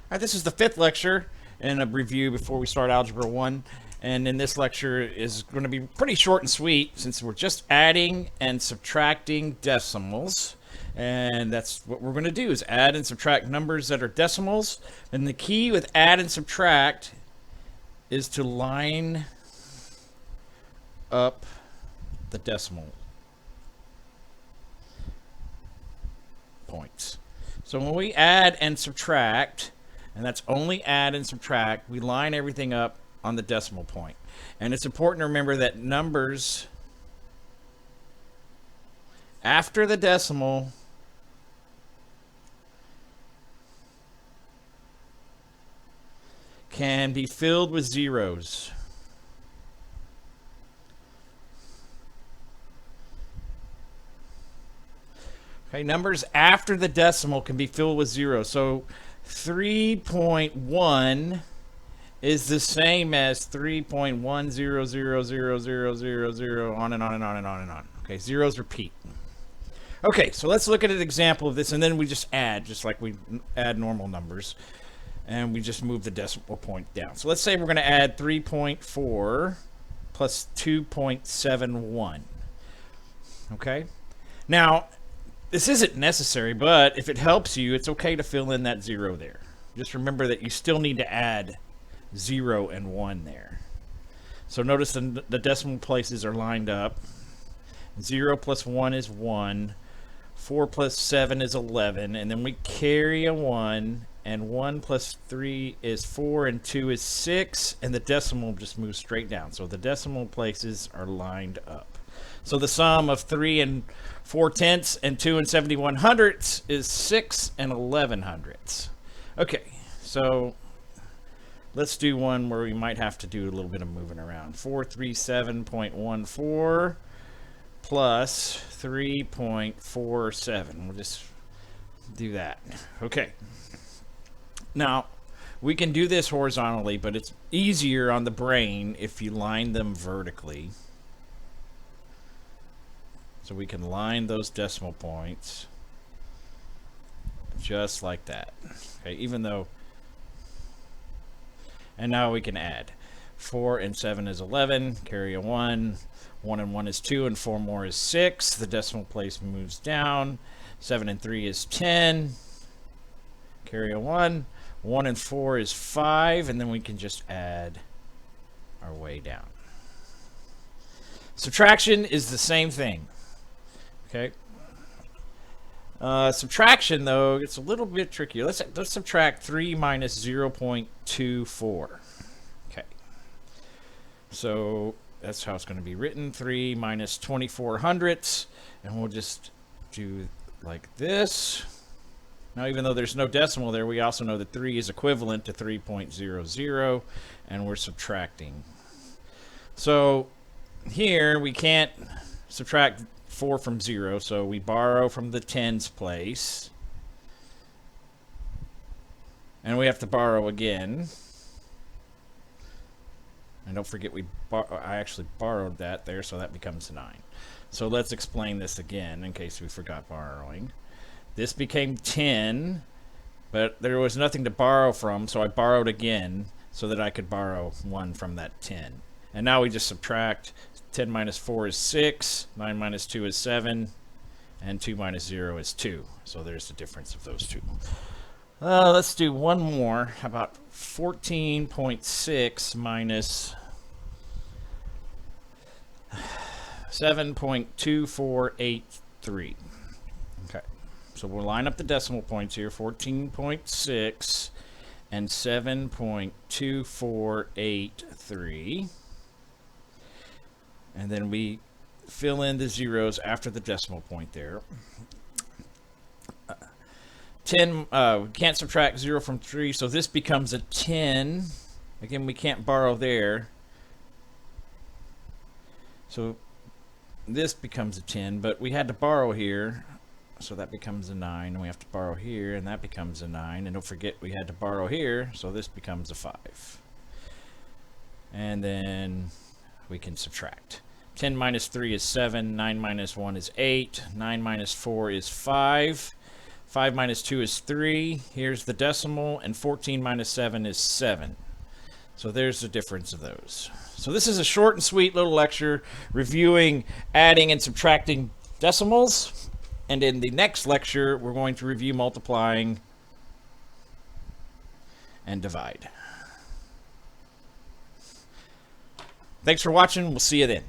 Alright, this is the 5th lecture in a review before we start Algebra 1. And in this lecture is going to be pretty short and sweet since we're just adding and subtracting decimals. And that's what we're going to do is add and subtract numbers that are decimals. And the key with add and subtract is to line up the decimal points. So when we add and subtract, and that's only add and subtract, we line everything up on the decimal point. And it's important to remember that numbers after the decimal can be filled with zeros. Okay, numbers after the decimal can be filled with zeros. So 3.1 is the same as 3.1000000, on and on and on and on and on. Okay, zeros repeat. Okay, so let's look at an example of this, and then we just add, just like we add normal numbers, and we just move the decimal point down. So let's say we're going to add 3.4 plus 2.71. Okay, now this isn't necessary, but if it helps you, it's okay to fill in that 0 there. Just remember that you still need to add 0 and 1 there. So notice the decimal places are lined up. 0 plus 1 is 1. 4 plus 7 is 11. And then we carry a 1. And 1 plus 3 is 4. And 2 is 6. And the decimal just moves straight down. So the decimal places are lined up. So the sum of 3 and 4/10 and 2 and 71/100 is 6 and 11/100. Okay, so let's do one where we might have to do a little bit of moving around. 437.14 plus 3.47. We'll just do that. Okay. Now, we can do this horizontally, but it's easier on the brain if you line them vertically. So we can line those decimal points just like that. Okay, even though, and now we can add. 4 and 7 is 11, carry a 1. 1 and 1 is 2, and 4 more is 6. The decimal place moves down. 7 and 3 is 10, carry a 1. 1 and 4 is 5, and then we can just add our way down. Subtraction is the same thing. Okay. Subtraction, though, it's a little bit trickier. Let's subtract 3 minus 0.24. Okay. So that's how it's going to be written. 3 minus 24/100, and we'll just do like this. Now, even though there's no decimal there, we also know that 3 is equivalent to 3.00, and we're subtracting. So here we can't subtract 4 from 0, so we borrow from the tens place. And we have to borrow again. And don't forget, I actually borrowed that there, so that becomes 9. So let's explain this again in case we forgot borrowing. This became 10, but there was nothing to borrow from, so I borrowed again so that I could borrow 1 from that 10. And now we just subtract. 10 minus 4 is 6, 9 minus 2 is 7, and 2 minus 0 is 2. So there's the difference of those two. Let's do one more. How about 14.6 minus 7.2483. Okay, so we'll line up the decimal points here. 14.6 and 7.2483. And then we fill in the zeros after the decimal point there. 10, we can't subtract 0 from 3, so this becomes a 10. Again, we can't borrow there. So this becomes a 10, but we had to borrow here, so that becomes a 9. And we have to borrow here, and that becomes a 9. And don't forget, we had to borrow here, so this becomes a 5. And then we can subtract. 10 minus 3 is 7, 9 minus 1 is 8, 9 minus 4 is 5, 5 minus 2 is 3. Here's the decimal. And 14 minus 7 is 7. So there's the difference of those. So this is a short and sweet little lecture reviewing adding and subtracting decimals. And in the next lecture, we're going to review multiplying and divide. Thanks for watching. We'll see you then.